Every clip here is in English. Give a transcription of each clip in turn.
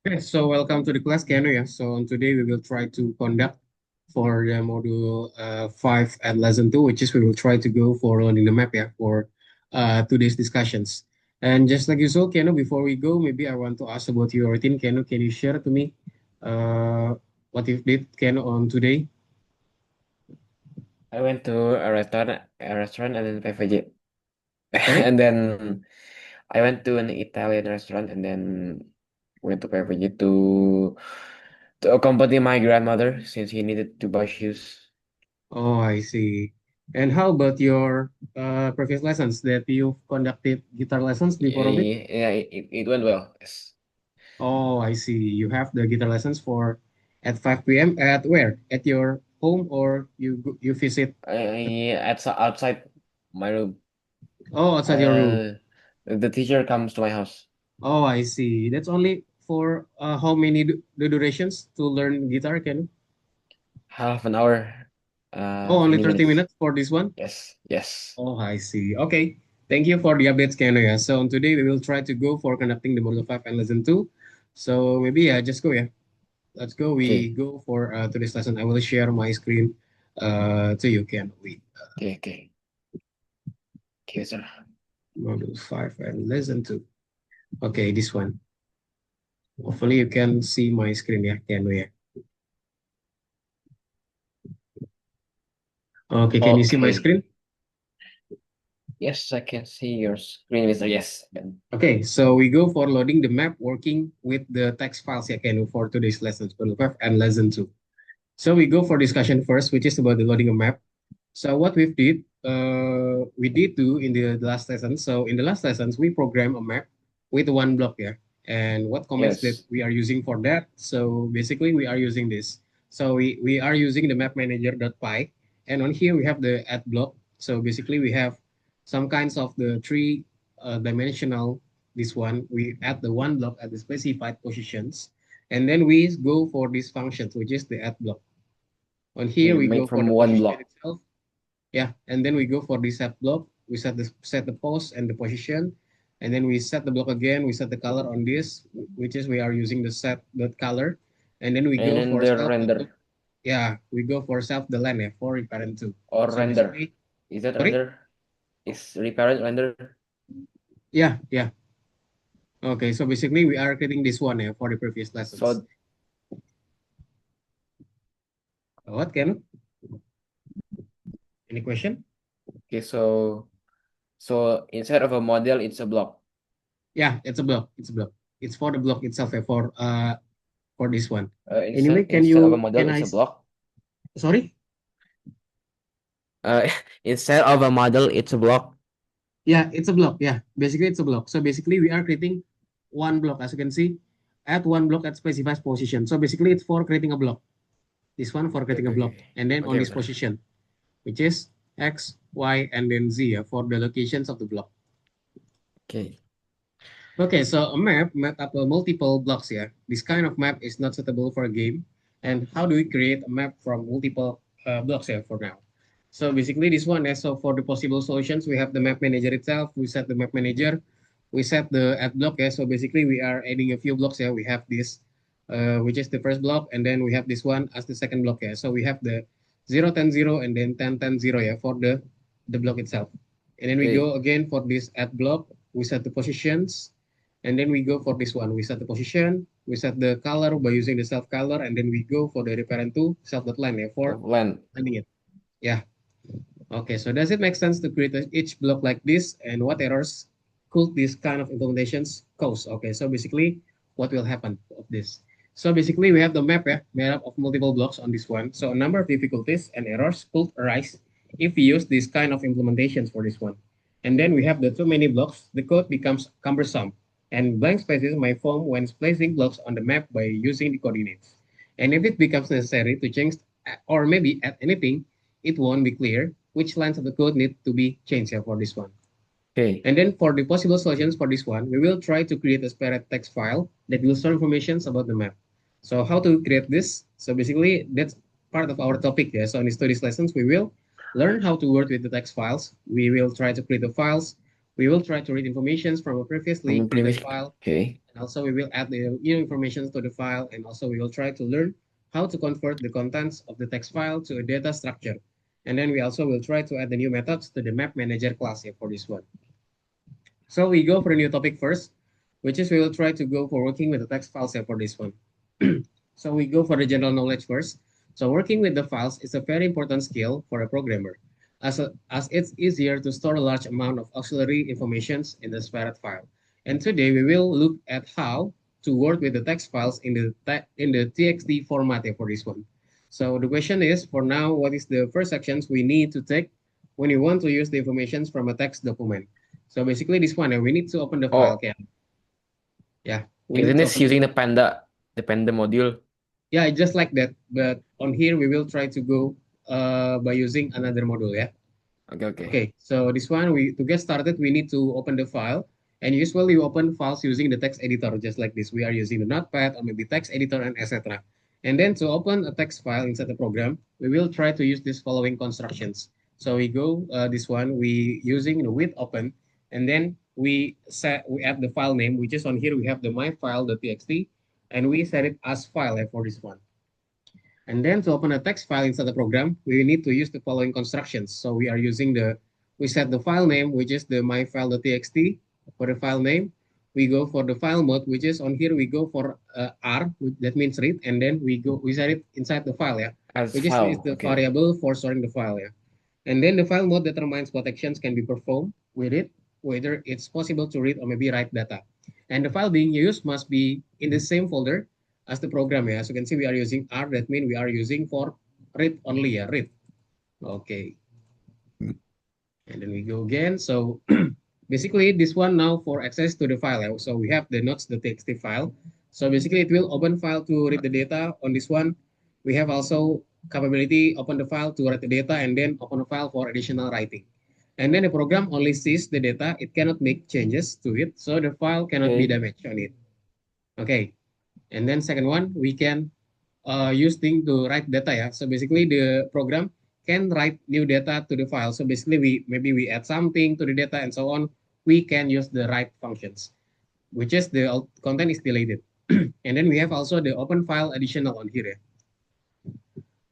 Okay, so welcome to the class, Keanu. Yeah. So today we will try to conduct for the module 5 and lesson 2, which is we will try to go for learning the map, yeah, for today's discussions. And just like usual, Keanu, before we go, maybe I want to ask about your routine. Keanu, can you share to me uh, what you did, Keanu, on today? I went to a restaurant and then PVJ. Sorry? And then I went to an Italian restaurant and then went to PVJ to accompany my grandmother since he needed to buy shoes. Oh, I see. And how about your previous lessons that you've conducted guitar lessons before of it? Yeah, it went well. Yes. Oh, I see. You have the guitar lessons for at 5 p.m. At where? At your home or you visit? Outside my room. Oh, outside your room. Uh, the teacher comes to my house. Oh, I see. That's only for how many the durations to learn guitar, can? Half an hour, Oh, only 20 30 minutes. minutes for this one? Yes, yes. Oh, I see. Okay. Thank you for the updates, Keno. Yeah. So today we will try to go for conducting the module 5 and lesson 2. So maybe just go, yeah. Let's go. We Okay, go for today's lesson. I will share my screen to you, Ken. Wait. okay. Okay, sir. Module 5 and lesson 2. Okay, this one. Hopefully you can see my screen, yeah, can we? Yeah. Okay, can you see my Okay. screen? Yes, I can see your screen, Mister. Yes. Okay, so we go for loading the map working with the text files, yeah, can for today's lessons, module 5 and lesson 2. So we go for discussion first, which is about the loading a map. So what we did do in the last lesson. So in the last lessons, we program a map with one block here. And what commands that Yes. we are using for that? So basically, we are using this. So we are using the map manager.py. And on here, we have the add block. So basically, we have some kinds of the three dimensional, this one. We add the one block at the specified positions. And then we go for these functions, which is the add block. On here, Okay, we go made for from the one position block. itself. Yeah, and then we go for the set block. We set the pose and the position, and then we set the block again. We set the color on this, which is we are using the set dot color, and then we And go then for the self the loop. render Yeah, we go for self the line for reparent two. or So render. basically, Is that sorry. render? Is reparent render? Yeah, yeah. Okay, so basically we are creating this one for the previous lessons. So What can? Any question? okay, so instead of a model, it's a block. Yeah, it's a block. It's a block. It's for the block itself for this one. Anyway, Instead of a model, can it's I a block. sorry? Uh, instead of a model, it's a block. Yeah, it's a block. Yeah, basically it's a block. So basically we are creating one block, as you can see, at one block at specified position. So basically it's for creating a block. This one for Okay, creating a okay, block, okay. and then on Okay, this Mister. position, which is X, Y, and then Z for the locations of the block. Okay. Okay, so a map made up of multiple blocks here. This kind of map is not suitable for a game. And how do we create a map from multiple blocks here for now? So basically this one, so for the possible solutions, we have the map manager itself. We set the map manager. We set the add block. Yeah. So basically we are adding a few blocks here. We have this, which is the first block. And then we have this one as the second block here. So we have the 0, 10, 0, and then 10, 10, 0 yeah, for the block itself. And then we Okay. go again for this add block. We set the positions, and then we go for this one. We set the position, we set the color by using the self color, and then we go for the referent to self dot line yeah, for Land. landing it. Yeah. Okay. So does it make sense to create each block like this? And what errors could this kind of implementations cause? Okay. So basically, what will happen of this? So basically, we have the map made up of multiple blocks on this one. So a number of difficulties and errors could arise if we use this kind of implementations for this one. And then we have the too many blocks, the code becomes cumbersome, and blank spaces may form when placing blocks on the map by using the coordinates. And if it becomes necessary to change or maybe add anything, it won't be clear which lines of the code need to be changed here for this one. Okay. And then for the possible solutions for this one, we will try to create a separate text file that will store information about the map. So how to create this? So basically that's part of our topic. Yeah. So in today's lessons, we will learn how to work with the text files. We will try to create the files. We will try to read informations from a previously From created previous. file, Okay. and also we will add the new information to the file, and also we will try to learn how to convert the contents of the text file to a data structure. And then we also will try to add the new methods to the map manager class here for this one. So we go for a new topic first, which is we will try to go for working with the text files here for this one. So we go for the general knowledge first. So working with the files is a very important skill for a programmer, as it's easier to store a large amount of auxiliary informations in the separate file. And today we will look at how to work with the text files in the TXT format here for this one. So the question is, for now, what is the first actions we need to take when you want to use the informations from a text document? So basically this one, we need to open the file, Oh, okay? Yeah, we need isn't to this open the using file. the Panda module? Yeah, just like that. But on here, we will try to go by using another module, yeah? Okay, okay. Okay, so this one, to get started, we need to open the file. And usually you open files using the text editor, just like this. We are using the Notepad or maybe text editor and etc. And then to open a text file inside the program, we will try to use this following constructions. So we go this one, we using the with open, and then we add the file name, which is on here we have the myfile.txt, and we set it as file for this one. And then to open a text file inside the program, we need to use the following constructions. So we are using we set the file name, which is the myfile.txt for the file name. We go for the file mode, which is on here, we go for R, that means read, and then we set it inside the file, yeah, As which is file. the Okay. variable for storing the file, yeah. And then the file mode determines what actions can be performed with it, whether it's possible to read or maybe write data. And the file being used must be in the same folder as the program. Yeah. As you can see, we are using R. That means we are using for read only. Yeah, read. Okay. And then we go again. So basically, this one now for access to the file. Yeah. So we have the notes.txt file. So basically, it will open file to read the data. On this one, we have also capability open the file to write the data and then open the file for additional writing. And then the program only sees the data. It cannot make changes to it. So the file cannot be Okay. damaged on it. Okay. And then second one, we can use thing to write data. Yeah. So basically the program can write new data to the file. So basically maybe we add something to the data and so on. We can use the write functions, which is the content is deleted. And then we have also the open file additional on here. Yeah.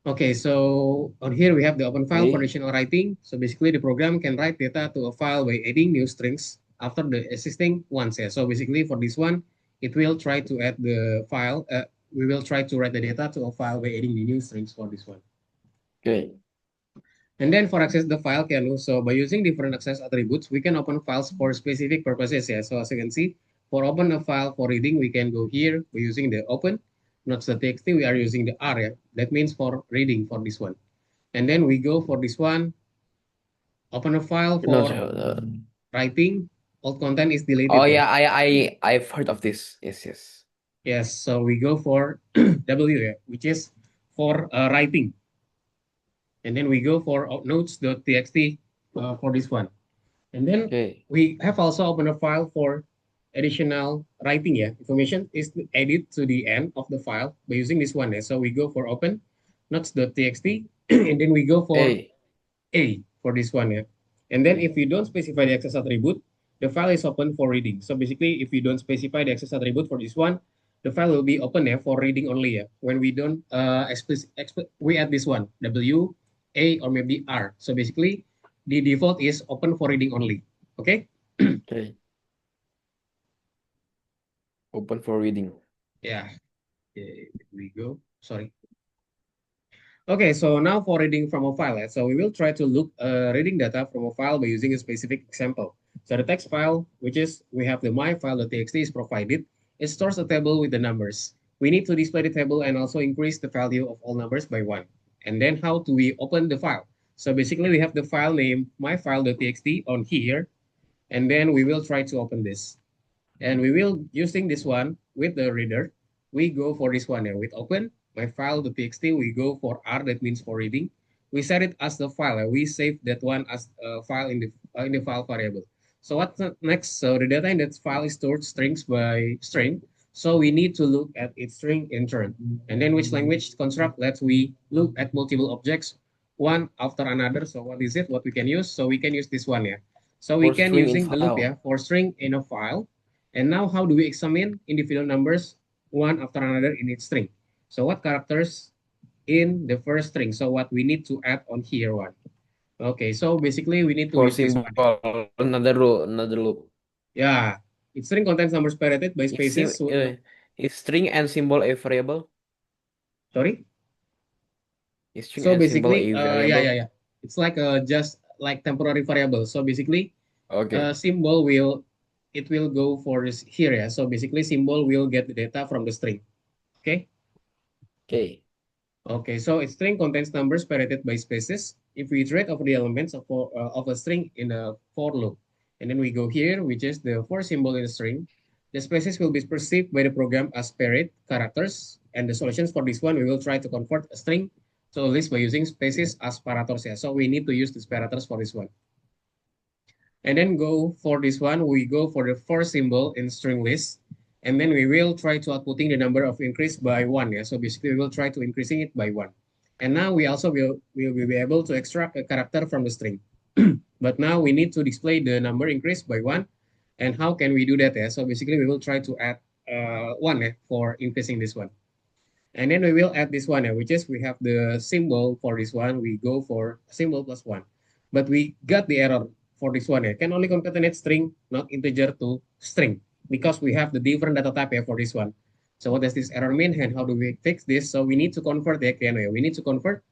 Okay, so on here we have the open file for Okay. additional writing. So basically the program can write data to a file by adding new strings after the existing ones. Yeah. So basically for this one, it will try to add the file. We will try to write the data to a file by adding the new strings for this one. Okay. And then for access the file can also by using different access attributes, we can open files for specific purposes. Yeah. So as you can see, for open a file for reading, we can go here by using the open, notes.txt, we are using the R. Yeah. That means for reading for this one. And then we go for this one, open a file No, for writing, all content is oh deleted. Yeah. yeah, I've heard of this. Yes, yes. Yes, so we go for W, yeah, which is for writing. And then we go for notes.txt for this one. And then Okay. we have also opened a file for additional writing, yeah. Information is added to the end of the file by using this one. Yeah. So we go for open notes.txt and then we go for Hey. A for this one, yeah. And then if Okay. you don't specify the access attribute, the file is open for reading. So basically, if you don't specify the access attribute for this one, the file will be open, yeah, for reading only, yeah. When we don't we add this one, W, A, or maybe R. So basically, the default is open for reading only. Okay? Okay. Open for reading. Yeah. Okay, here we go. Sorry. Okay, so now for reading from a file. So we will try to look reading data from a file by using a specific example. So the text file, which is we have the myfile.txt is provided. It stores a table with the numbers. We need to display the table and also increase the value of all numbers by one. And then how do we open the file? So basically we have the file name myfile.txt on here, and then we will try to open this. And we will using this one with the reader. We go for this one here with open my file.txt. We go for R, that means for reading. We set it as the file. We save that one as a file in the file variable. So what's next? So the data in that file is stored strings by string. So we need to look at its string in turn. And then which language construct? Let's we look at multiple objects one after another. So what is it? What we can use? So we can use this one here. So we For can string in using the loop file. for string in a file. And now how do we examine individual numbers one after another in each string? So what characters in the first string? So what we need to add on here one. Okay, so basically we need to For use this symbol, one. another loop. Yeah, its string contains numbers separated by Is sim spaces. is string and symbol a variable? Sorry. Is string So and symbol basically, a yeah. variable? It's like just like temporary variable. So basically, Okay. symbol will it will go for this here ya. So basically, symbol will get the data from the string. Okay. Okay. Okay. So a string contains numbers separated by spaces. If we iterate over the elements of a string in a for loop, and then we go here, which is the for symbol in the string, the spaces will be perceived by the program as paired characters. And the solutions for this one, we will try to convert a string to a list by using spaces as parators. Yeah. So we need to use these parators for this one. And then go for this one, we go for the first symbol in string list. And then we will try to outputting the number of increase by one. Yeah. So basically we will try to increasing it by one. And now we also will be able to extract a character from the string. But now we need to display the number increase by one. And how can we do that? Yeah? So basically we will try to add one for increasing this one. And then we will add this one, which is we have the symbol for this one. We go for symbol plus one. But we got the error for this one. Can only concatenate string, not integer to string, because we have the different data type for this one. So what does this error mean and how do we fix this? So we need to convert the we need to convert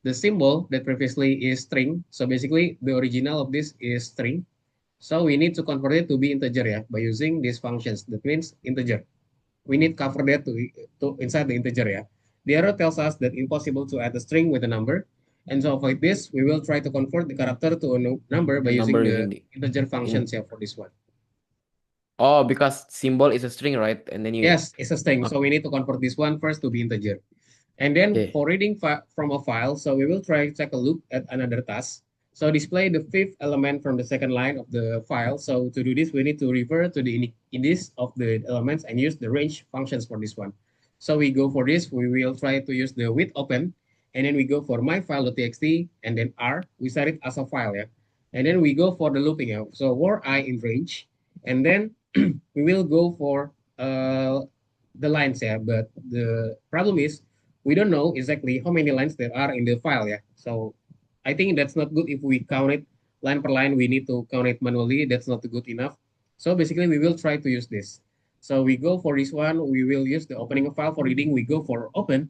the symbol that previously is string. So basically the original of this is string. So we need to convert it to be integer by using these functions. That means integer. We need cover that to inside the integer. The error tells us that impossible to add a string with a number. And so avoid this, we will try to convert the character to a number by using Number the using the integer in functions for this one. oh, because symbol is a string, right? And then you Yes, it's a string. So we need to convert this one first to be integer. And then okay. for reading from a file, so we will try to take a look at another task. So display the fifth element from the second line of the file. So to do this, we need to refer to the index of the elements and use the range functions for this one. So we go for this, we will try to use the with open, and then we go for my file.txt, and then R, we set it as a file. And then we go for the looping. So where I in range, and then we will go for the lines. But the problem is, we don't know exactly how many lines there are in the file. So I think that's not good if we count it line per line. We need to count it manually. That's not good enough. So basically we will try to use this. So we go for this one, we will use the opening of file. For reading, we go for open.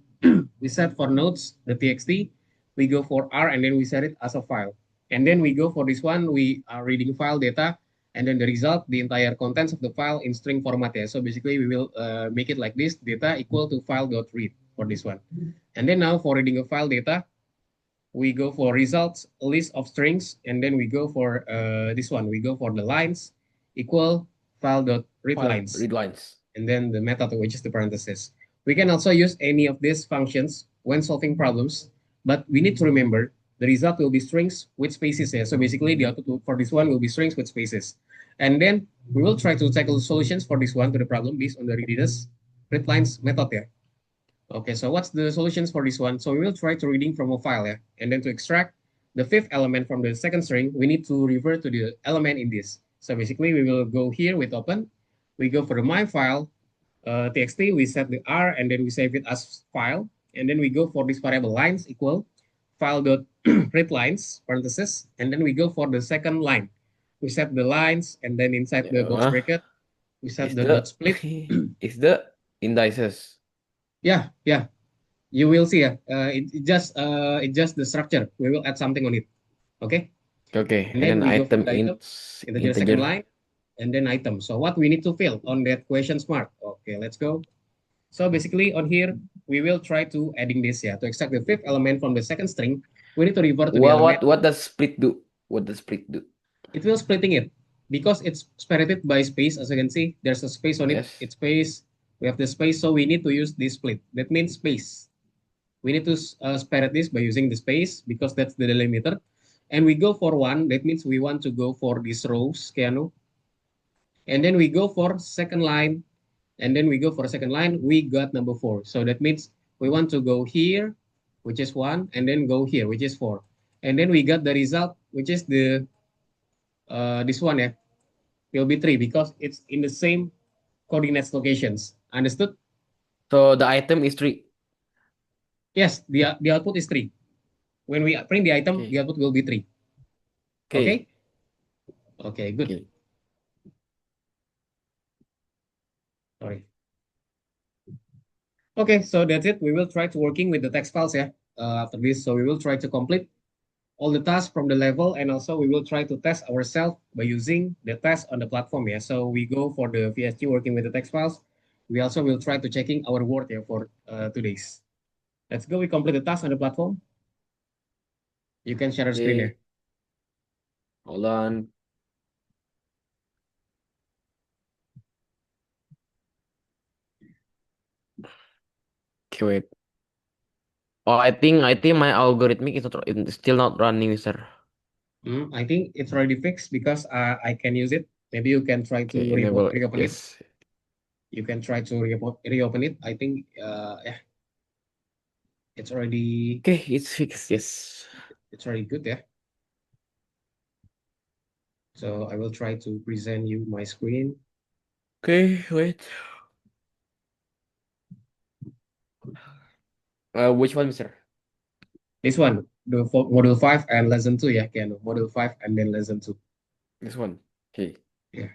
We set for notes the txt, we go for R, and then we set it as a file. And then we go for this one, we are reading file data, and then the result, the entire contents of the file in string format. So basically we will make it like this, data equal to file.read for this one. And then now for reading a file data, we go for results, list of strings, and then we go for this one. We go for the lines equal file.read File lines, read lines. and then the method, which is the parenthesis. We can also use any of these functions when solving problems, but we need to remember the result will be strings with spaces. So basically the output for this one will be strings with spaces. And then we will try to tackle solutions for this one to the problem based on the read lines method. Okay, so what's the solutions for this one? So we will try to reading from a file, and then to extract the fifth element from the second string, we need to revert to the element in this. So basically, we will go here with open. We go for the my file txt. We set the R, and then we save it as file. And then we go for this variable lines equal file dot read lines parenthesis, and then we go for the second line. We set the lines, and then inside the box Yeah. bracket, we set Is the dot the split. is the indices. Yeah. You will see it just the structure. We will add something on it. Okay. Okay, And and then then we go for item the item, integer second integer. line, and then item. So what we need to fill on that questions mark. Okay, let's go. So basically on here, we will try to adding this to extract the fifth element from the second string. We need to revert to the Well, element. what does split do? What does split do? It will splitting it because it's separated by space. As you can see, there's a space on it. Yes. It's space. We have the space, so we need to use this split. That means space. We need to separate this by using the space because that's the delimiter. And we go for one, that means we want to go for these rows, Keanu. And then we go for second line, and then we go for second line, we got number 4. So that means we want to go here, which is 1, and then go here, which is 4. And then we got the result, which is the this one yeah will be 3 because it's in the same coordinates locations. Understood? So the item is 3. Yes, the output is 3. When we print the item, Okay. the output will be 3. Okay. Okay? Okay, good. Okay. Sorry. Okay, so that's it. We will try to working with the text files yeah after this. So we will try to complete all the tasks from the level, and also we will try to test ourselves by using the test on the platform yeah. So we go for the VSG working with the text files. We also will try to checking our word yeah for 2 days. Let's go. We complete the task on the platform. You can share your screen here. Okay. Hold on. Okay, wait. Oh, I think my algorithmic is not, it's still not running, sir. I think it's already fixed because I can use it. Maybe you can try to Okay, enable. reopen it. Yes. You can try to reopen it. I think yeah, it's already Okay, it's fixed. Yes. good yeah. So I will try to present you my screen. Okay, wait. Which one, sir? This one, the module 5 and lesson 2 yeah, can module 5 and then lesson 2. This one. Okay. Yeah.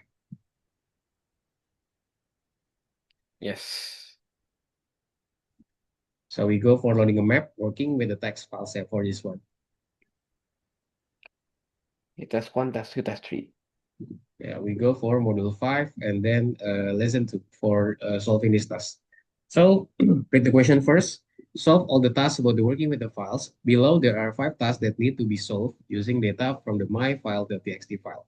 Yes. So we go for loading a map, working with the text file set for this one. Okay, test 1, test 2, test 3. Yeah, we go for module 5 and then lesson 2 for solving this task. So read the question first. Solve all the tasks about the working with the files. Below, there are 5 tasks that need to be solved using data from the myfile.txt file.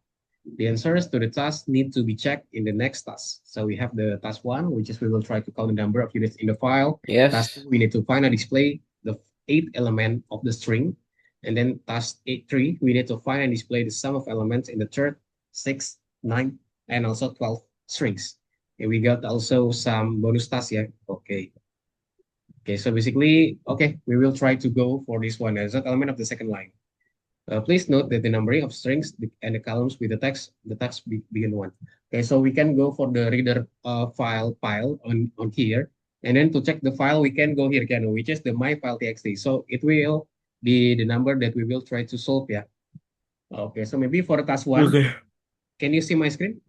The answers to the tasks need to be checked in the next task. So we have the task 1, which is we will try to count the number of units in the file. Task 2, Yes. we need to find and display the 8th element of the string. And then task 3, we need to find and display the sum of elements in the third, 6, 9, and also 12 strings. And we got also some bonus tasks yeah. Okay. Okay, so basically, okay, we will try to go for this one as an element of the second line. Please note that the numbering of strings and the columns with the text begin one. Okay, so we can go for the reader file on here. And then to check the file, we can go here again, which is the myfile.txt. So it will be the number that we will try to solve, yeah. Okay, so maybe for task 1, Okay. can you see my screen?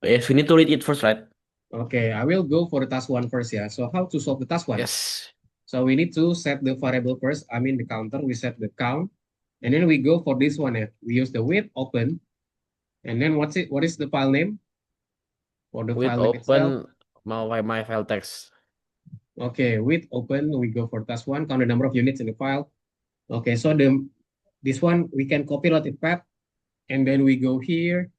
Yes, we need to read it first, right? Okay, I will go for the task 1 first, yeah. So how to solve the task 1? Yes. So we need to set the variable first, I mean the counter, we set the count. And then we go for this one, yeah. We use the with open. And then what is the file name? For the With file name itself. open my file text. Okay, with open, we go for task 1, count the number of units in the file. Okay, so this one we can copy route path, and then we go here,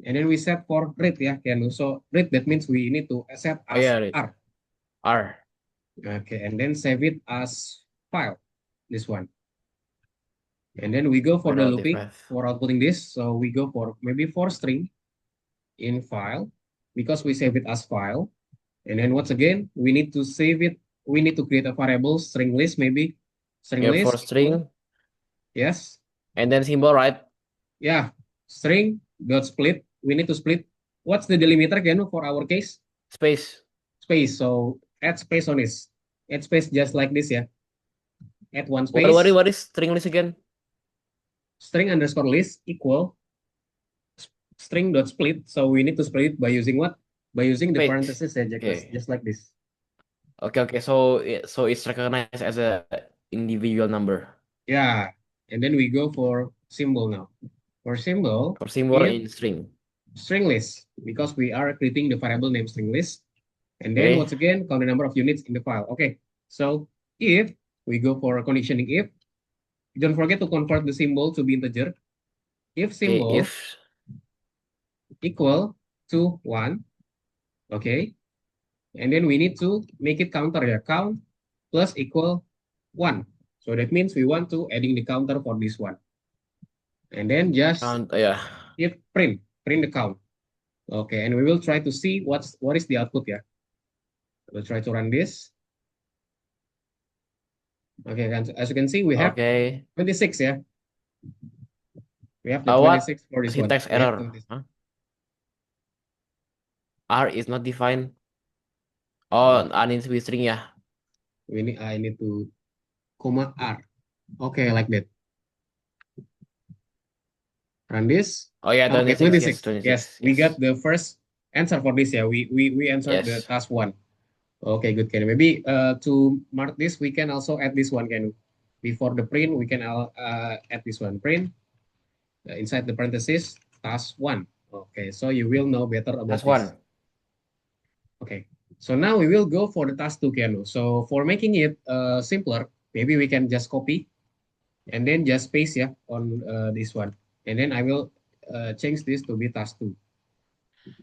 and then we set for read yeah, can so read that means we need to set Oh as yeah, read. R. R. Okay, and then save it as file, this one. And then we go for the Relative looping path. for outputting this. So we go for maybe for string in file because we save it as file. And then once again, we need to save it. We need to create a variable string list, maybe string Yeah, for list equal. string Yes. and then symbol, right? Yeah. String dot split. We need to split. What's the delimiter again for our case? Space. Space. So add space on this. Add space just like this, yeah. Add one What what is space. what is string list again? String underscore list equal string dot split. So we need to split it by using what? By using the Space. parentheses yeah, Okay. just like this. Okay. So so it's recognized as a individual number. Yeah. And then we go for symbol now. For symbol, For symbol if in string. string list, because we are creating the variable name string list. And then Okay. once again, count the number of units in the file. Okay, so if we go for conditioning if, don't forget to convert the symbol to be integer. If Okay. symbol If equal to 1, okay, and then we need to make it counter ya, count plus equal 1. So that means we want to adding the counter for this one. And then just count, yeah. hit print the count. Okay, and we will try to see what is the output ya. We'll try to run this. Okay, as you can see, we have Okay. 26 yeah. We have the What 26 for this one. syntax We have error? 26. Huh? R is not defined. Oh, R needs to be string ya. I need to comma R. Okay, like that. Run this. Oh yeah, Okay, 26, yes, 26. Yes, 26, we got yes. the first answer for this. Yeah, we answered the Yes. task one. Okay, good, Ken. Maybe to mark this, we can also add this one, Ken. Before the print, we can add this one. Print inside the parenthesis, task one. Okay, so you will know better about That's this. one. Okay, so now we will go for the task two, Ken. So for making it simpler, maybe we can just copy and then just paste yeah on this one. And then I will change this to be task two.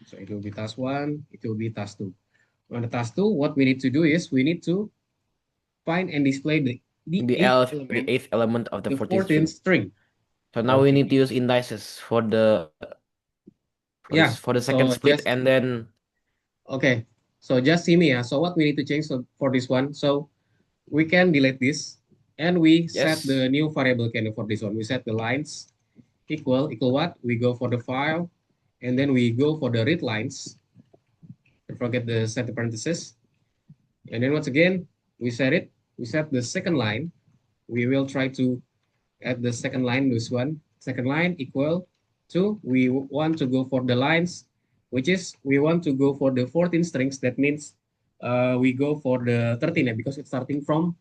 So it will be task one, it will be task two. On the task two, what we need to do is we need to find and display the The eighth L, the element, eighth element of the the 14th 14th string. string. So now we Okay. need to use indices for the Yeah. for the second So split, just and then okay. So just see me. Yeah. So what we need to change for this one. So we can delete this and we set yes. the new variable can for this one. We set the lines equal what? We go for the file and then we go for the read lines. Don't forget the set the parenthesis. And then once again, we set it. We set the second line. We will try to add the second line, this one. Second line equal to, we want to go for the lines, which is we want to go for the 14 strings. That means we go for the 13 because it's starting from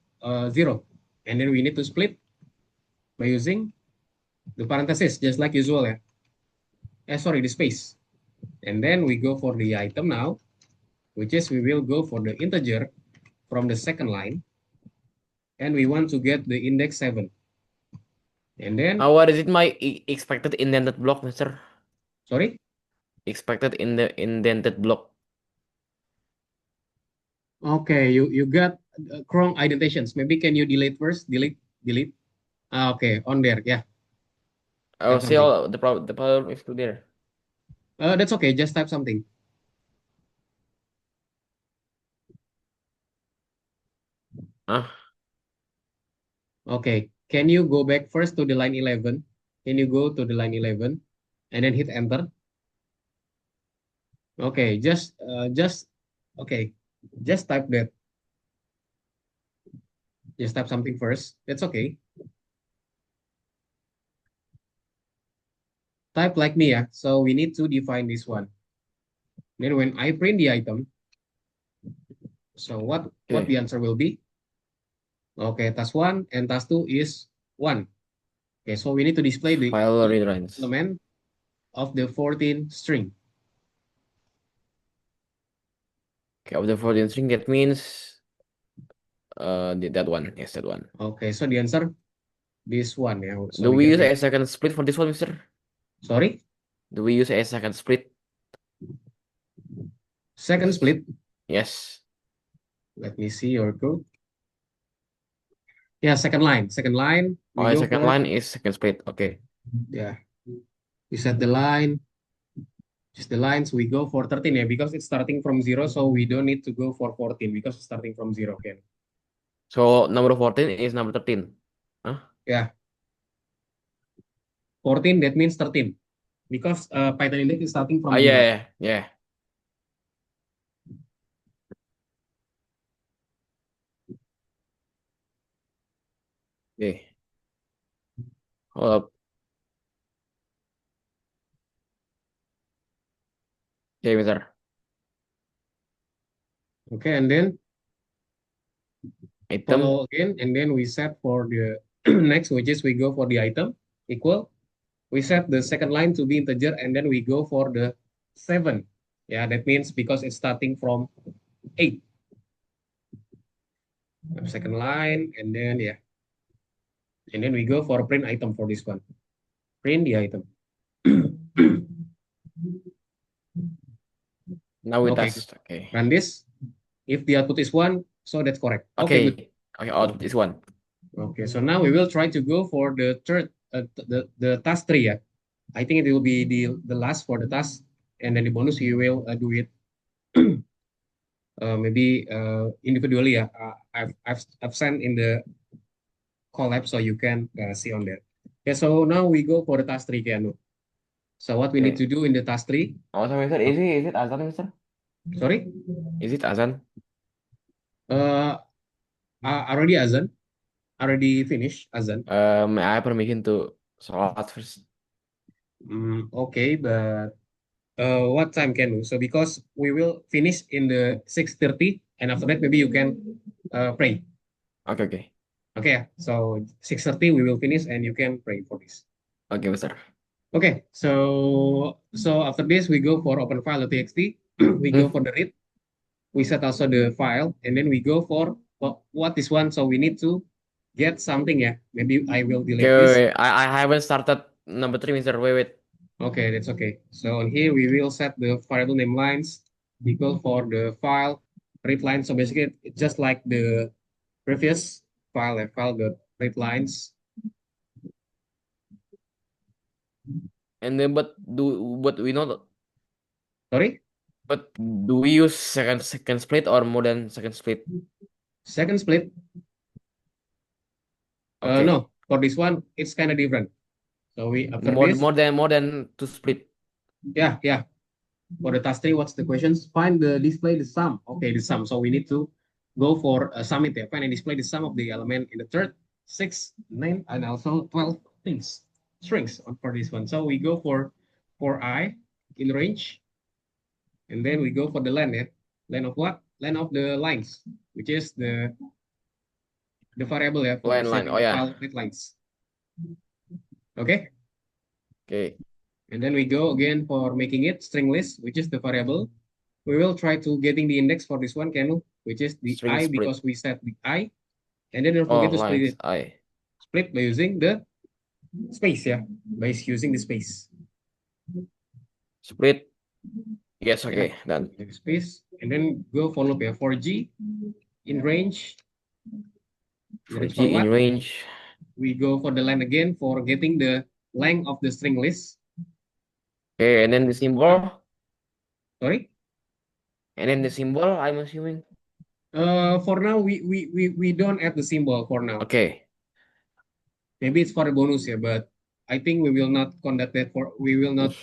0. And then we need to split by using the parenthesis, just like usual. Sorry, the space. And then we go for the item now, which is we will go for the integer from the second line. And we want to get the index 7. And then, What is it? My expected indented block, Mister? sorry. Expected in the indented block. Okay, you got Chrome indentations. Maybe can you delete first? Delete. Okay, on there. Yeah, Oh, type see, something. all the problem is still there. That's okay. Just type something. Ah, Okay. Can you go back first to the line 11? Can you go to the line 11 and then hit enter? Okay, just okay. Just type that. Just type something first. That's okay. Type like me, yeah. So we need to define this one. Then when I print the item, so what the okay. answer will be? Okay, task one and task two is 1. Okay, so we need to display the File read lines. element of the 14 string. Okay, of the 14th string, that means that one. Yes, that one. Okay, so the answer this one. Yeah. So Do we we get use here. a second split for this one, Mister? Sorry, Do we use a second split? second split. Yes. Let me see your code. Yeah, second line. Second line. Oh, We a go second for line is second split. Okay. yeah. We set the line. Just the lines. We go for 13 yeah because it's starting from 0, so we don't need to go for 14 because it's starting from 0. Okay. So number 14 is number 13. Huh? Yeah, 14. That means 13 because Python index is starting Oh from yeah, 0. yeah, yeah. Okay. Hold up. Okay, Mister. Okay, and then Item. follow again, and then we set for the next, which is we go for the item equal. We set the second line to be integer, and then we go for the 7. Yeah, that means because it's starting from 8. Second line, and then yeah, and then we go for print item for this one. Print the item. Now we Okay, good. test. Okay. Run this. If the output is 1, so that's correct. Okay, good. Okay. Okay, out this one. Okay, so now we will try to go for the third, the task 3. Yeah, I think it will be the last for the task, and then the bonus you will do it maybe individually. I've sent in the collab so you can see on there. Okay, so now we go for the task tree, Keanu. So what we need to Okay. do in the task tree? Oh, so Mister, is it Azan, Mister? Sorry, Is it Azan? uh, already Azan, already finished Azan. May I have permission to sholat first? Okay, but what time can you? So because we will finish in the 6:30, and after that maybe you can pray. Oke, oke. Okay, yeah. So 6:30 we will finish and you can pray for this. Oke, Mister. Okay, so after this we go for open file.txt. We go Hmm. for the read. We set also the file, and then we go for what is one. So we need to get something. Yeah, maybe I will Okay, delete wait, this. wait. I haven't started number three, Mister. Wait, wait. Okay, that's okay. So on here we will set the variable name lines equal for the file read line. So basically it's just like the previous file, file dot read lines. And then, but we know, Sorry, but do we use second split or more than second split? second split. Okay, No, for this one it's kind of different. So we after more this, more than more than two split. yeah. For the task three, what's the questions? Find the display the sum. Okay, the sum. So we need to go for a sum it. Find and display the sum of the element in the third, 6, 9, and also 12 things strings for this one. So we go for I in range, and then we go for the length. Length of what? Length of the lines, which is the variable for Line, line. saving Oh the yeah. file with lines. Okay, Okay. and then we go again for making it string list, which is the variable. We will try to getting the index for this one, Kenu, which is the String I split. because we set the I, and then don't Oh, forget to split lines. it. I Split by using the space, yeah, by using the space. split. Yes. Yeah, Okay. Done. the space, and then go for loop, yeah, for G in range. In For range for G in what? range. We go for the line again for getting the length of the string list. Okay, and then the symbol. Sorry. And then the symbol, I'm assuming. For now, we don't add the symbol for now. Okay. Maybe it's for a bonus, yeah, but I think we will not conduct that for. We will not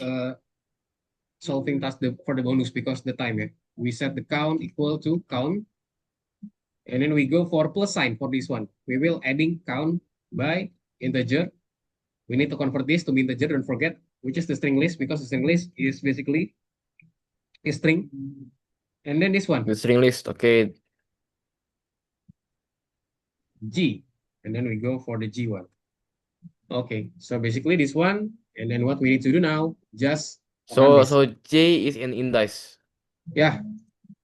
solving task for the bonus because the time, yeah. We set the count equal to count, and then we go for plus sign for this one. We will adding count by integer. We need to convert this to integer. Don't forget, which is the string list because the string list is basically a string. And then this one, The string list. Okay. G, and then we go for the G one. Okay, so basically this one, and then what we need to do now, just run So this. so J is an index. Yeah,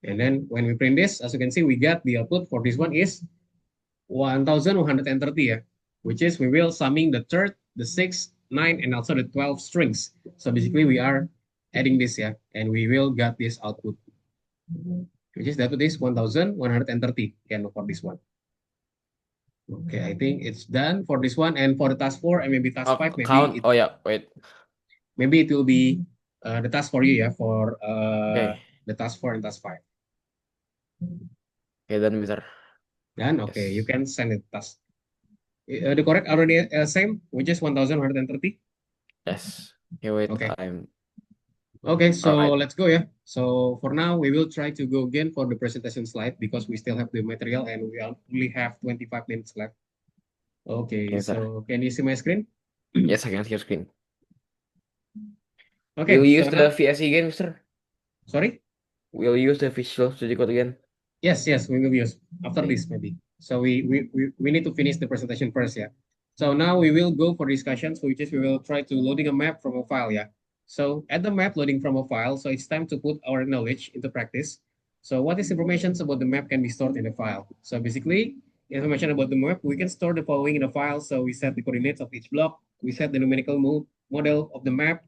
and then when we print this, as you can see, we got the output for this one is 1130, yeah, which is we will summing the third, the sixth, 9, and also the 12 strings. So basically we are adding this, yeah, and we will get this output, which is that is 1130 can for this one. Okay, I think it's done for this one, and for the task 4 and maybe task 5, Count. Oh yeah. Wait. maybe it will be the task for you, yeah, for Okay. the task 4 and task 5. Okay, then Mister. Then okay, you Yes. can send it task. The correct already same, which is 1130. Yes. Okay, wait. Okay. I'm Okay, all so right. let's go, yeah. So for now, we will try to go again for the presentation slide because we still have the material and we only have 25 minutes left. Okay, Okay, Mister. so can you see my screen? Yes, I can see your screen. Will Okay, you so use the now, VSE again, Mister? sorry? Will you use the Visual Studio Code again? Yes, we will use after Okay. this maybe. So we need to finish the presentation first, yeah. So now we will go for discussions, which is we will try to loading a map from a file, yeah. So at the map loading from a file, so it's time to put our knowledge into practice. So what is information about the map can be stored in the file? So basically, information about the map, we can store the following in a file. So we set the coordinates of each block, we set the numerical model of the map,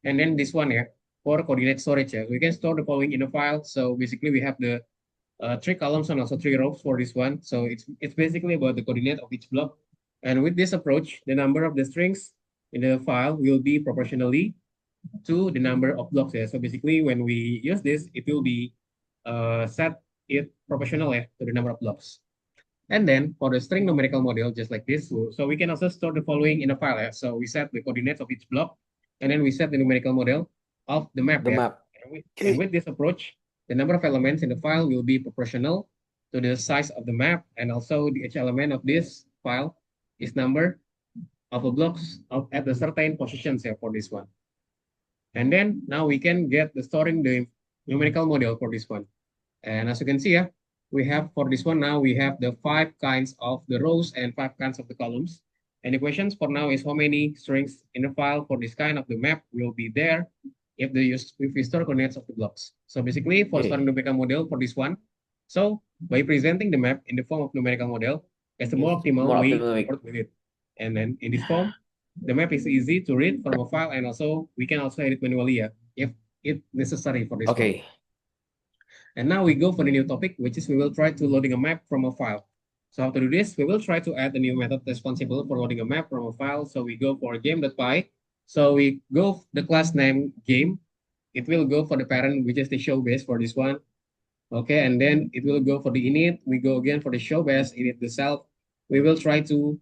and then this one, yeah, for coordinate storage, yeah, we can store the following in a file. So basically, we have the three columns and also three rows for this one. So it's basically about the coordinate of each block. And with this approach, the number of the strings in the file will be proportionally to the number of blocks. Yeah. So basically, when we use this, it will be set it proportional, yeah, to the number of blocks. And then for the string numerical model, just like this, so we can also store the following in a file. Yeah? So we set the coordinates of each block, and then we set the numerical model of the map. The Yeah, map. and Okay. with this approach, the number of elements in the file will be proportional to the size of the map, and also the each element of this file is number of the blocks of at the certain positions here for this one. And then now we can get the storing the numerical model for this one. And as you can see, yeah, we have for this one now we have the 5 kinds of the rows and 5 kinds of the columns. And the questions for now is how many strings in the file for this kind of the map will be there if we store coordinates of the blocks. So basically for storing Okay. numerical model for this one, so by presenting the map in the form of numerical model, it's the more It's optimal more way to optimal. work with it. And then in this form, the map is easy to read from a file, and also we can also edit manually, yeah, if it necessary for this one. Okay. And now we go for the new topic, which is we will try to loading a map from a file. So how to do this? We will try to add a new method responsible for loading a map from a file. So we go for game.py. So we go the class name game. It will go for the parent, which is the show base for this one. Okay, and then it will go for the init. We go again for the show base, init the self. We will try to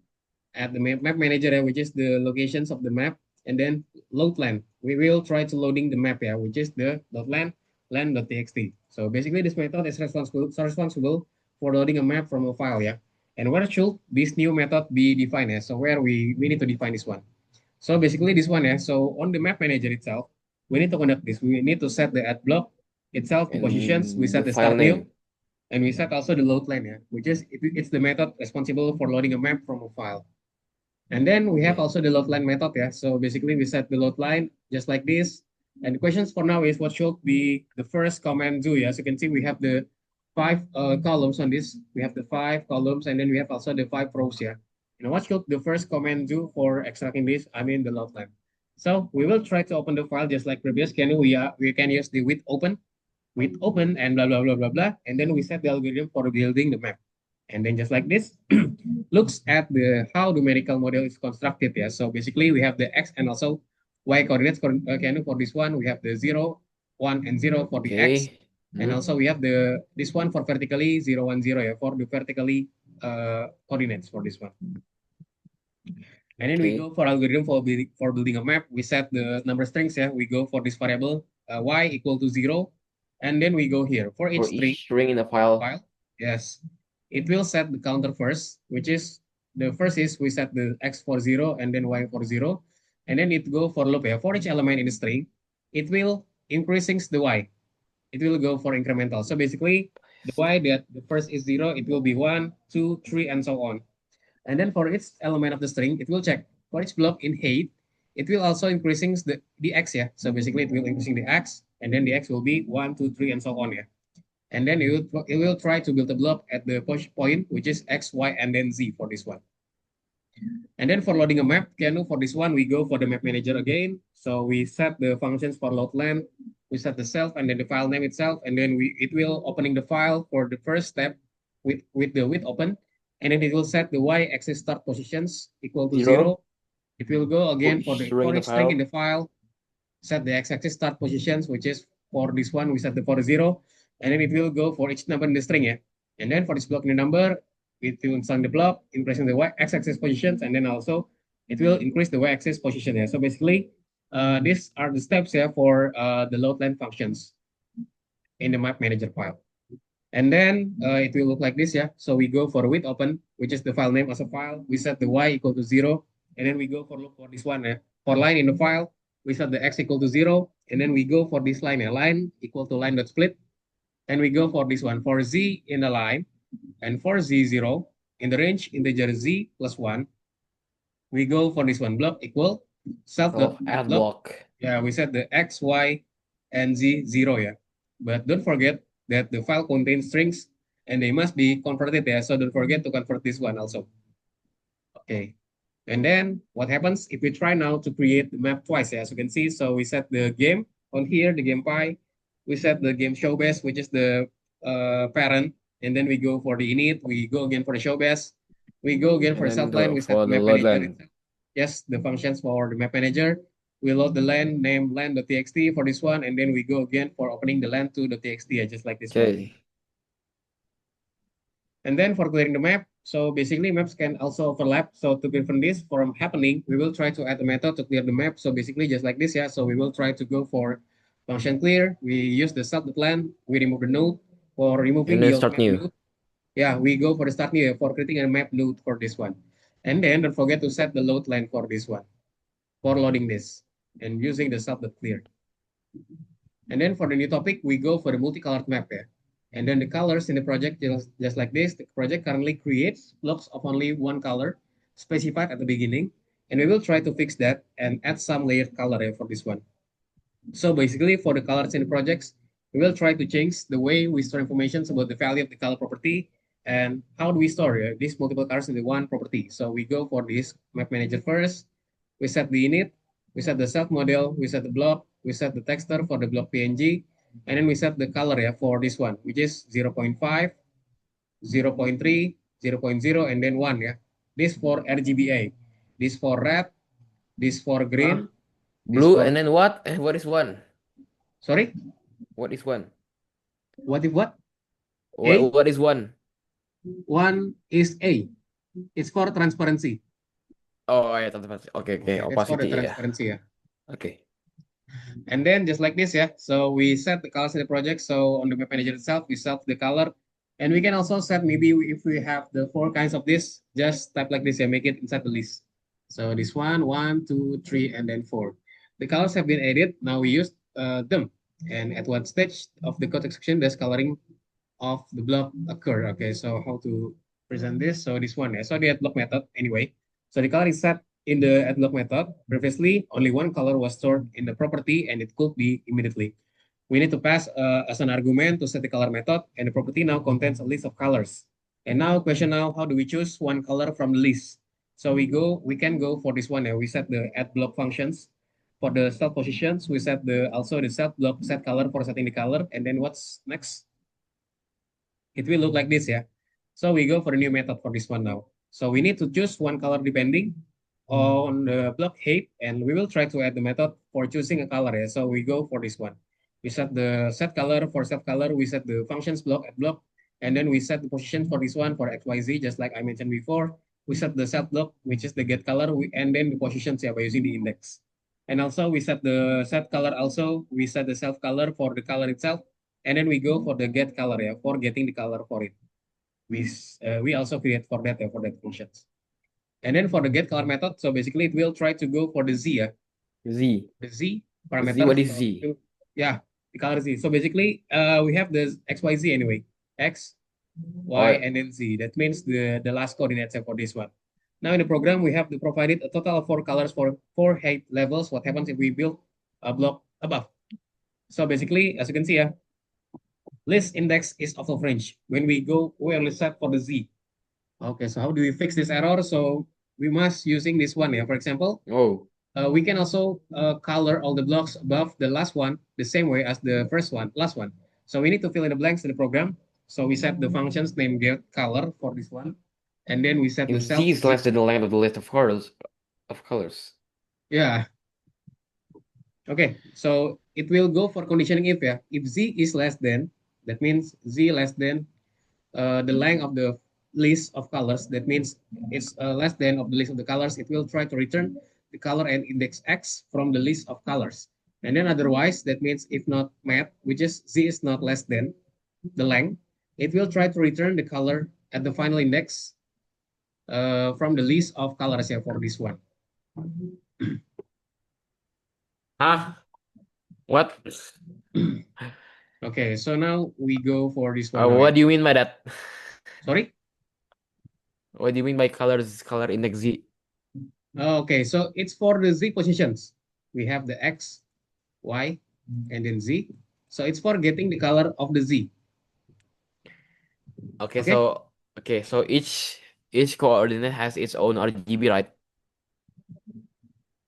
add the map manager, which is the locations of the map, and then load land. We will try to loading the map, yeah, which is the .land, land.txt. So basically this method is responsible for loading a map from a file, yeah. And where should this new method be defined? Yeah? So where we need to define this one. So basically this one, yeah. So on the map manager itself, we need to conduct this. We need to set the add block itself to positions. We And set the the file start new, name. and we set also the load line, yeah, which is it's the method responsible for loading a map from a file. And then we have Okay. also the load line method, yeah. So basically we set the load line just like this. And the questions for now is what should be the first command do? Yeah? As you can see, we have the 5 columns on this. We have the 5 columns, and then we have also the 5 rows, yeah. And what should the first command do for extracting this? I mean the load line. So we will try to open the file just like previous. We can use the with open and blah blah blah blah blah, and then we set the algorithm for building the map. And then just like this, looks at the how numerical model is constructed. Yeah. So basically we have the x and also y coordinates for for this one. We have the 0, 1, and 0 for the x, Okay. and Hmm. also we have the this one for vertically 0, 1, 0, yeah, for the vertically coordinates for this one. And then we go Okay. for algorithm for building a map. We set the number strings. Yeah, we go for this variable y equal to 0, and then we go here for each For string each string in the file. file. Yes, it will set the counter first, which is the first is we set the x for 0 and then y for 0, and then it go for loop. Yeah, for each element in the string, it will increasing the y. It will go for incremental. So basically, the y that the first is 0, it will be 1, 2, 3, and so on. And then for each element of the string, it will check for each block in height. It will also increasing the x, yeah. So basically, it will increasing the x, and then the x will be 1, 2, 3, and so on, yeah. And then it will try to build a block at the push point, which is x, y, and then z for this one. And then for loading a map, for this one, we go for the map manager again. So we set the functions for load land, we set the self and then the file name itself, and then it will opening the file for the first step with the with open, and then it will set the y-axis start positions equal to 0 0. It will go for again each string for in the each string in file. the file, set the x-axis start positions, which is for this one, we set the for 0, and then it will go for each number in the string, yeah. And then for this block in the number, it will install the block, increasing the x-axis positions, and then also it will increase the y-axis position, yeah. So basically, these are the steps here for the load line functions in the map manager file. And then it will look like this, yeah. So we go for with open, which is the file name as a file. We set the y equal to 0, and then we go for look for this one, yeah. For line in the file, we set the x equal to 0, and then we go for this line, yeah. Line equal to line dot split, and we go for this one for z in the line, and for z0 in the range integer z plus 1, we go for this one block equal self dot Of add block. block. Yeah, we set the x, y, and z 0, yeah. But don't forget that the file contains strings and they must be converted, yeah. So don't forget to convert this one also. Okay. And then what happens if we try now to create the map twice, yeah, as you can see. So we set the game on here, the game py. We set the game show base, which is the parent. And then we go for the init. We go again for the show base. We go again And for then self-line. the We set for the the map load manager line. itself. Yes, the functions for the map manager. We load the land name land.txt for this one. And then we go again for opening the land to the txt, yeah, just like this one. Okay. And then for clearing the map, so basically maps can also overlap. So to prevent this from happening, we will try to add a method to clear the map. So basically just like this, yeah. So we will try to go for function clear. We use the sub.plan. We remove the node. For removing And the then old start map new. node, yeah, we go for the start new for creating a map node for this one. And then don't forget to set the load line for this one, for loading this and using the sub.clear. And then for the new topic, we go for the multicolored map here. And then the colors in the project, just like this, the project currently creates blocks of only one color specified at the beginning. And we will try to fix that and add some layered color here for this one. So basically for the colors in the projects, we will try to change the way we store information about the value of the color property and how do we store these multiple colors in the one property. So we go for this map manager first. We set the init, we set the self model, we set the block, we set the texture for the block PNG, and then we set the color for this one, which is 0.5, 0.3, 0.0, and then 1 This for RGBA, this for red, this for Huh? green, this Blue for, and then what? And what is one? sorry, What is one? what if what? A, What is one? 1 is A. It's for transparency. Oh yeah, transparency. Okay, okay. Okay, that's for the Opacity, yeah. transparency. Okay. And then just like this, so we set the colors in the project. So on the map manager itself, we set the color. And we can also set maybe if we have the 4 kinds of this, just type like this, make it inside the list. So this one, 2, 3, and then 4. The colors have been added. Now we use them. And at what stage of the code execution does coloring of the block occur? Okay, so how to present this? So this one, so the add block method anyway. So the color is set in the add block method. Previously, only one color was stored in the property and it could be immediately. We need to pass as an argument to set the color method, and the property now contains a list of colors. And now question now, how do we choose one color from the list? So we can go for this one. We set the add block functions. For the start positions, we set also the set block set color for setting the color. And then what's next? It will look like this, So we go for a new method for this one now. So we need to choose one color depending on the block height, and we will try to add the method for choosing a color. So we go for this one. We set the set color for set color. We set the functions block at block, and then we set the position for this one for XYZ, just like I mentioned before. We set the set block, which is the get color, and then the positions by using the index. And also we set the set color also. We set the self color for the color itself, and then we go for the get color for getting the color for it. We also create for that functions. And then for the get color method, so basically it will try to go for the Z, Z. the Z Z, parameter. what is Z? The color Z. So basically, we have the XYZ anyway, X, Y, Oh, and then Z. That means the last coordinates for this one. Now in the program, we have provided a total of 4 colors for 4 height levels. What happens if we build a block above? So basically, as you can see, list index is out of range. When we only set for the Z. Okay, so how do we fix this error? So we must using this one, For example, oh. we can also color all the blocks above the last one the same way as the last one. So we need to fill in the blanks in the program. So we set the functions named get color for this one, and then we set the If self. Z is less than the length of the list of colors. Yeah. Okay. So it will go for conditioning if If Z is less than, that means Z less than the length of the list of colors. That means it's less than of the list of the colors. It will try to return the color and index X from the list of colors. And then otherwise, that means if not met, which is Z is not less than the length, it will try to return the color at the final index from the list of colors for this one. Huh? What? Okay, so now we go for this one. What do you mean by that? Sorry? What do you mean by color index Z? Okay, so it's for the Z positions. We have the X, Y, and then Z. So it's for getting the color of the Z. Okay, Okay? so each coordinate has its own RGB, right?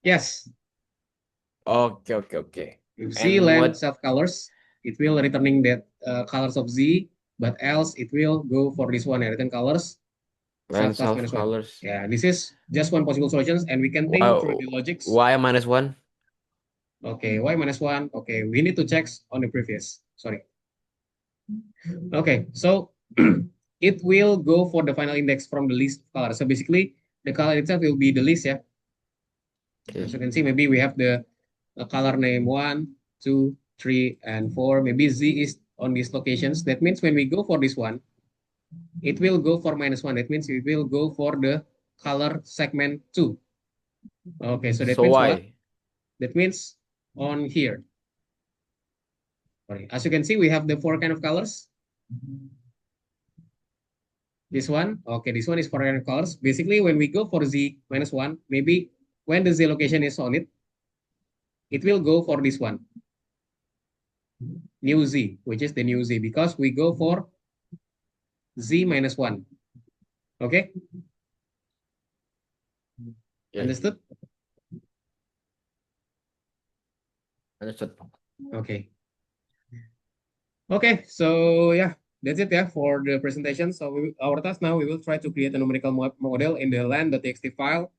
Yes. Okay. If Z And land what self colors, it will returning that colors of Z, but else it will go for this one, return colors, self land class self minus one. colors? Yeah, this is just one possible solutions, and we can think through Wow, the logics. Y minus one? Okay, Y minus one. Okay, we need to check on the previous. Sorry. Okay, so it will go for the final index from the list color. So basically, the color itself will be the list, yeah. As you Okay. can see, maybe we have the color name 1, 2, 3, and 4. Maybe Z is on these locations. That means when we go for this one, it will go for -1. That means it will go for the color segment 2. Okay, so that So means what? why? That means on here. Sorry. As you can see, we have the 4 kind of colors. This one, okay, this one is for kind of colors. Basically, when we go for Z-1, maybe when the Z location is on it will go for this one, new Z, which is the new Z, because we go for Z-1. Okay, Okay. understood? Understood. Okay. Okay, so yeah, that's it, yeah, for the presentation. So our task now, we will try to create a numerical model in the len.txt file.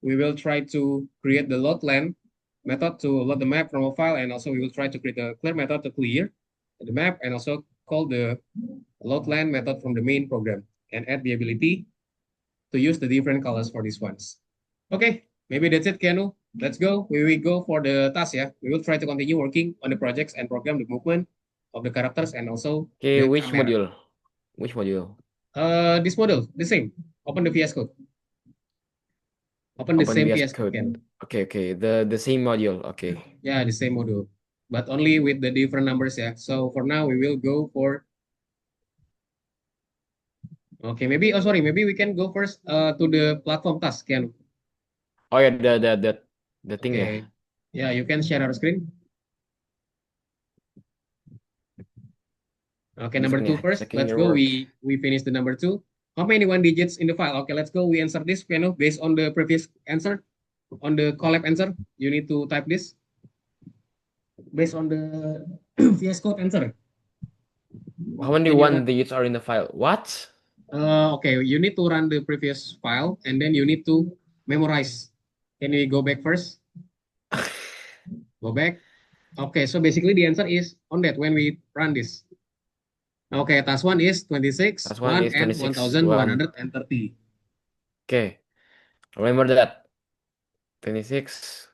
We will try to create the load len method to load the map from a file, and also we will try to create a clear method to clear the map, and also call the load len method from the main program, and add the ability to use the different colors for these ones. Okay, maybe that's it, Keanu. Let's go. We will go for the task, yeah. We will try to continue working on the projects and program the movement of the characters and also Okay, the which camera. module? Which module? This model, the same. Open the VS Code. Open the Open same VS VS Code, Code. Ken. Okay, okay. The same module. Okay. Yeah, the same model, but only with the different numbers, yeah. So for now, we will go for, okay, maybe, oh, sorry, maybe we can go first to the platform task, Ken. Oh yeah, the thing ya. Okay. Yeah, you can share our screen. Okay, This number one two ya. first. Checking Let's your go. work. We finished the number 2. How many one digits in the file? Okay, let's go. We answer this, piano, based on the previous answer, on the collab answer. You need to type this based on the VS Code answer. How many Can you one run? digits are in the file? What? Okay, you need to run the previous file and then you need to memorize. Can we go back first? Go back. Okay, so basically the answer is on that when we run this. Okay, task 1 is 26, Last one 1, is and 26 1. 1130. Okay. Remember that. 26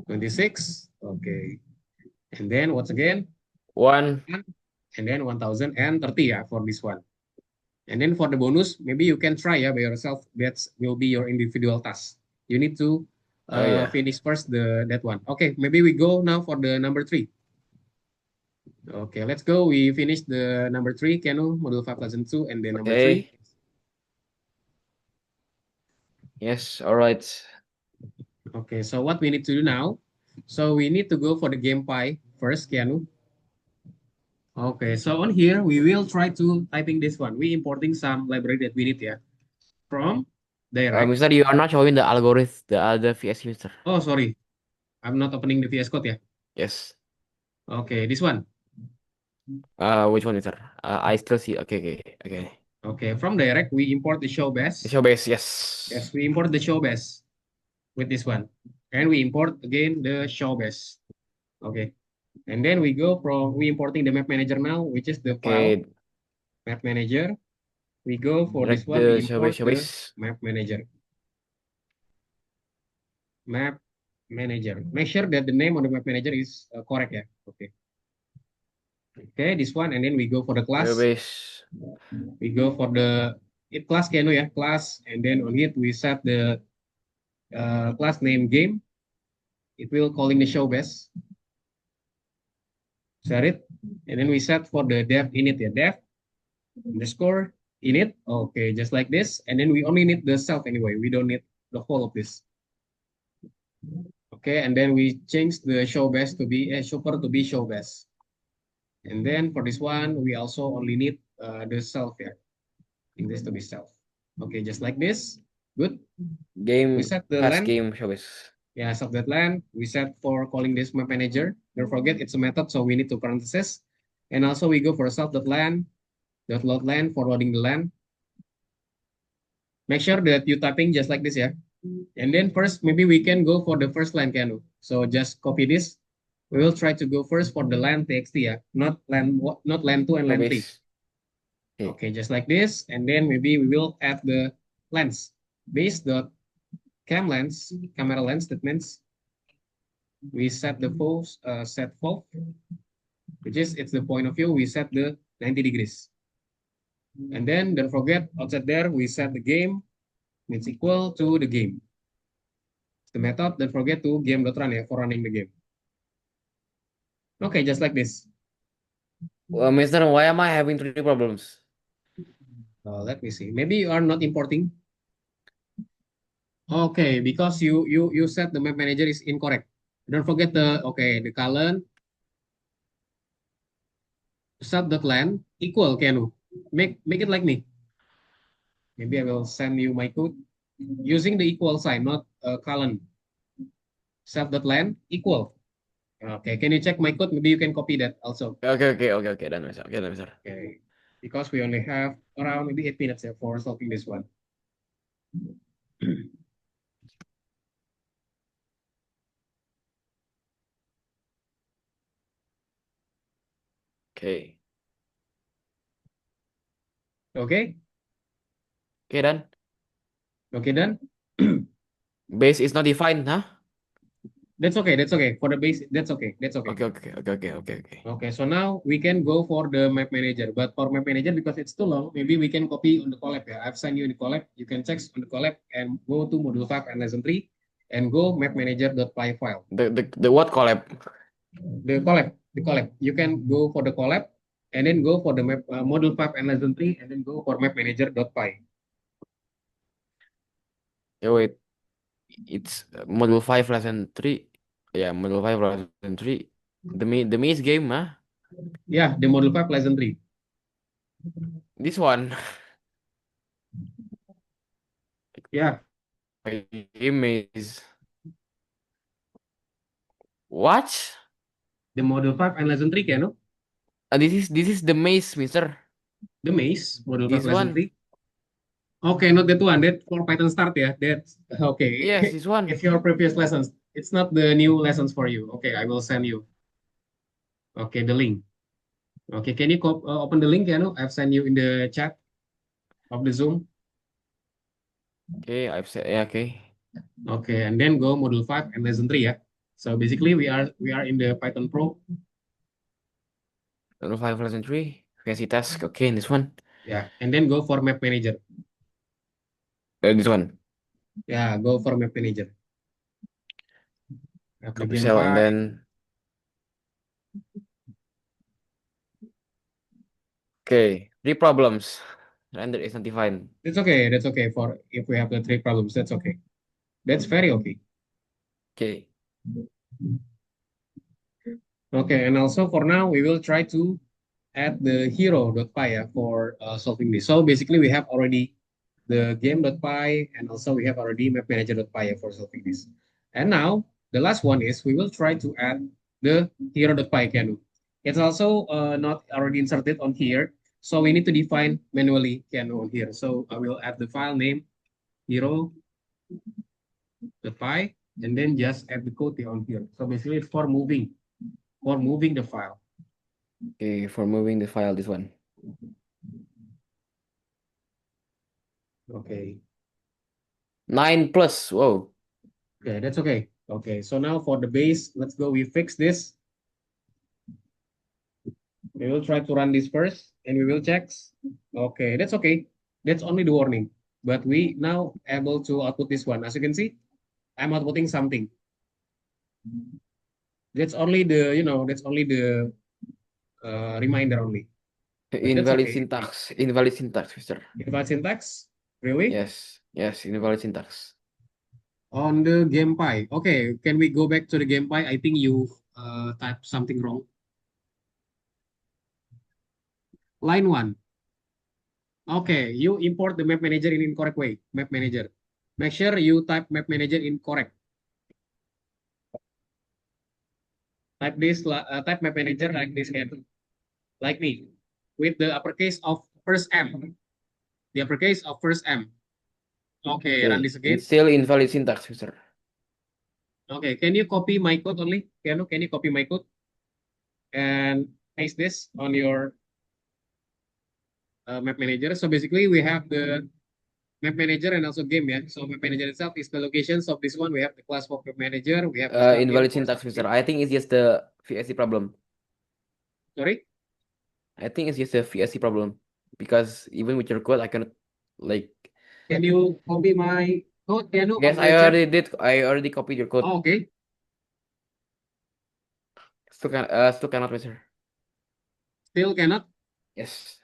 26. Okay. And then once again, 1. and then 1030, yeah, for this one. And then for the bonus, maybe you can try, yeah, by yourself. That will be your individual task. You need to Oh yeah. finish first that one. Okay, maybe we go now for the number 3. Okay, let's go. We finished the number 3, Kenu, module 5 and then number 3. Okay. Yes, all right. Okay, so what we need to do now? So we need to go for the GamePy first, Keanu. Okay, so on here, we will try to typing this one. We importing some library that we need, yeah, from direct. Mister, you are not showing the algorithm, the other VS user. Oh, sorry. I'm not opening the VS Code, yeah. Yes. Okay, this one. Which one, Mister? I still see. Okay, okay, okay. Okay, from direct, we import the show The base. show base, yes. Yes, we import the show base with this one. And we import again the show base. Okay. And then we importing the map manager now, which is the file Okay, map manager. We go for drag this one, we the show base, import show the base. map manager. Map manager. Make sure that the name of the map manager is correct, yeah. Okay. Okay, this one, and then we go for the Show class. base. We go for the it class Keno, yeah, class, and then on it we set the class name game. It will calling the show base. Set it, and then we set for the def init, yeah, def underscore init. Okay, just like this, and then we only need the self anyway. We don't need the whole of this. Okay, and then we change the show base to be super to be show base. And then for this one, we also only need the self here. In this to be self. Okay, just like this. Good. We Game, set the class len. game, show base. Yeah, set that len. We set for calling this map manager. Don't forget it's a method, so we need to parentheses. And also we go for self.len, .load len for loading the len. Make sure that you typing just like this, yeah. And then first, maybe we can go for the first line, Kanu. So just copy this. We will try to go first for the len txt, yeah, not len 2 and Show len 3. base. Okay, just like this. And then maybe we will add the lens. Base dot cam lens, camera lens. That means we set the pose, set fold, which is it's the point of view. We set the 90 degrees. And then don't forget outside there, we set the game, it's equal to the game. The method, don't forget to game.run ya, for running the game. Okay, just like this. Mister, why am I having three problems? Let me see. Maybe you are not importing. Okay, because you said the map manager is incorrect. Don't forget the column sub.len equal Kenu. Make it like me. Maybe I will send you my code using the equal sign, not column. Sub.len equal. Okay, can you check my code? Maybe you can copy that also. Okay, done, Mister. Okay, done, Mister. Okay, because we only have around maybe 8 minutes for solving this one. Okay. Okay, Okay, done. okay, done. Base is not defined, huh? That's okay. That's okay. For the base, that's okay. That's okay. Okay. Okay, so now we can go for the map manager. But for map manager, because it's too long, maybe we can copy on the collab. Yeah, I've sent you in the collab. You can check on the collab and go to module 5 and lesson 3 and go map manager.py file. The what collab? The collab. You can go for the collab and then go for the map module 5 and lesson 3 and then go for map manager.py. Yeah, wait. It's module 5 lesson 3. Yeah, module 5 lesson 3. The maze game, huh? Yeah, the module 5 lesson 3. This one. Yeah, Game is what? the module 5 and lesson 3, can no? This is the maze, Mister. The maze, module 5 This lesson one. 3. Okay, not that one. That for Python start, yeah. That's Yes, okay. this one. It's your previous lessons. It's not the new lessons for you. Okay, I will send you. Okay, the link. Okay, can you open the link, Yano? I've sent you in the chat of the Zoom. Okay, I've said yeah, okay. Okay, and then go module 5 and lesson 3, yeah. So basically we are in the Python Pro. Module 5 lesson 3. Fancy task. Okay, this one. Yeah, and then go for map manager. This one. Yeah, go for map manager. Copy Application cell and 5. then okay. Three problems. Render is not defined. That's okay. That's okay for if we have the 3 problems. That's okay. That's very okay. Okay. Okay, and also for now, we will try to add the hero.py for solving this. So basically, we have already the game.py and also we have already mapmanager.py for solving this. And now the last one is we will try to add the hero.py Canu. It's also not already inserted on here. So we need to define manually Canu on here. So I will add the file name hero.py and then just add the code on here. So basically it's for moving the file. Okay, for moving the file, this one. Okay. 9 plus. Whoa. Okay, that's okay. Okay, so now for the base, let's go. We fix this. We will try to run this first and we will check. Okay, that's okay. That's only the warning. But we now able to output this one. As you can see, I'm outputting something. That's only the reminder only. But that's Invalid okay. syntax. Invalid syntax, Mister. Invalid syntax, really? Yes, invalid syntax. On the GamePy. Okay, can we go back to the GamePy? I think you typed something wrong. Line 1. Okay, you import the map manager in incorrect way. Map manager. Make sure you type map manager in correct. Type map manager like this can, like me, with the uppercase of first M. The uppercase of first M. Okay, run Okay, this again. it's still invalid syntax, Mister. Okay, can you copy my code only? Can you copy my code and paste this on your map manager. So basically we have the map manager and also game, yeah. So map manager itself is the locations of this one. We have the class for map manager. We have the start game Invalid for syntax, start Mister. game. I think it's just the VSC problem. Sorry, I think it's just a VSC problem because even with your code, I cannot like. can you copy my code, Keanu, Yes, on the chat? I already copied your code. Oh, okay. Still cannot, Mister. Still cannot. Yes.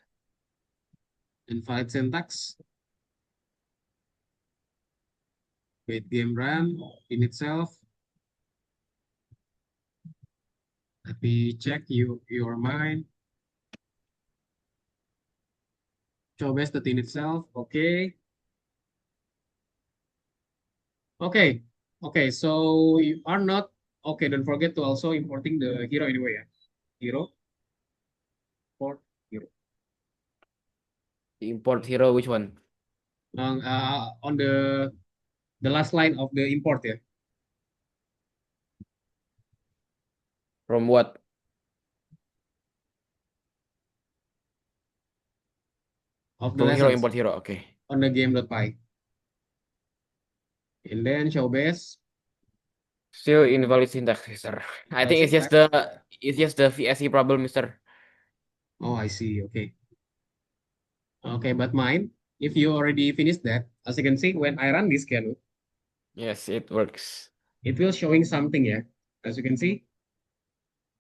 Invalid syntax. Wait, game run in itself. Let me check your mind. Show best the thing itself. Okay. Okay. Okay. So you are not okay. Don't forget to also importing the hero anyway. Yeah. Hero for hero. Import hero, which one? On the last line of the import, yeah, From what? of the From hero, lessons import hero. Okay. on the game.py. And then show base. Still invalid syntax, Mister. I think Syntax. it's just the VSC problem, Mister. Oh, I see. Okay. Okay, but mine, if you already finished that, as you can see, when I run this scan, Yes, it works. it will showing something, yeah. As you can see,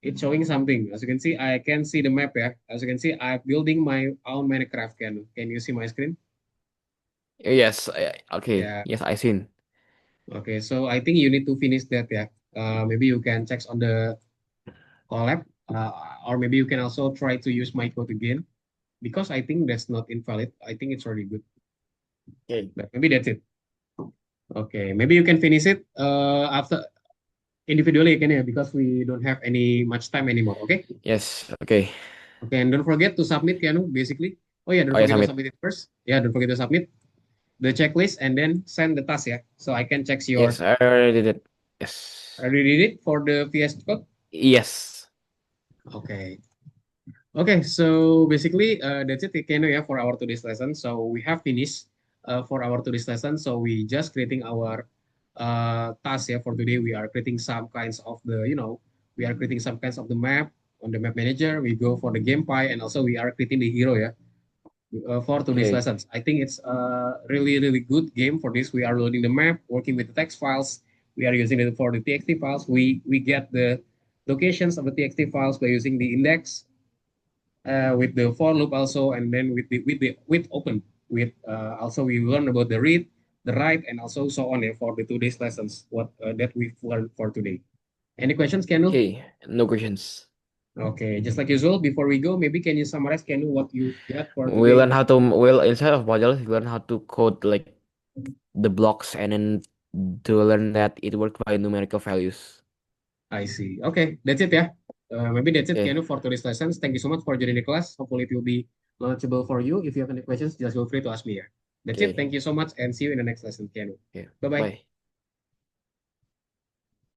it's showing something. As you can see, I can see the map, yeah. As you can see, I'm building my own Minecraft can. Can you see my screen? Yes. Okay. Yeah. Yes, I seen. Okay, so I think you need to finish that, yeah. Maybe you can check on the collab, or maybe you can also try to use my code again because I think that's not invalid. I think it's already good. Okay. But maybe that's it. Okay, maybe you can finish it after individually again, yeah, because we don't have any much time anymore. Okay. Yes. Okay. Okay, and don't forget to submit, Keanu, basically. Oh yeah, don't Oh yeah, forget to submit. submit it first. Yeah, don't forget to submit the checklist and then send the task, yeah. So I can check your Yes, I already did it. Yes. already did it for the VS Code. Yes. Okay. Okay, so basically that's it, Keanu, yeah, for our today's lesson. So we have finished for our today's lesson. So we just creating our task, yeah, for today. We are creating some kinds of we are creating some kinds of the map on the map manager. We go for the game pie and also we are creating the hero, yeah, for today's Okay. lessons. I think it's a really, really good game for this. We are loading the map, working with the text files. We are using it for the TXT files. We get the locations of the TXT files by using the index with the for loop also, and then with open with also we learn about the read, the write, and also so on for the today's lessons. What that we've learned for today. Any questions, Kenu? Okay. No questions. Okay, just like usual, before we go, maybe can you summarize, Kenu, what you got for We today? learn how to well inside of modules, we learn how to code like the blocks and then to learn that it works by numerical values. I see. Okay, that's it, yeah. Maybe that's it, Okay. Kenu, for today's lessons. Thank you so much for joining the class. Hopefully, it will be knowledgeable for you. If you have any questions, just feel free to ask me. Yeah. That's it. Okay. Thank you so much, and see you in the next lesson, Kenu. Okay. Bye bye. Bye.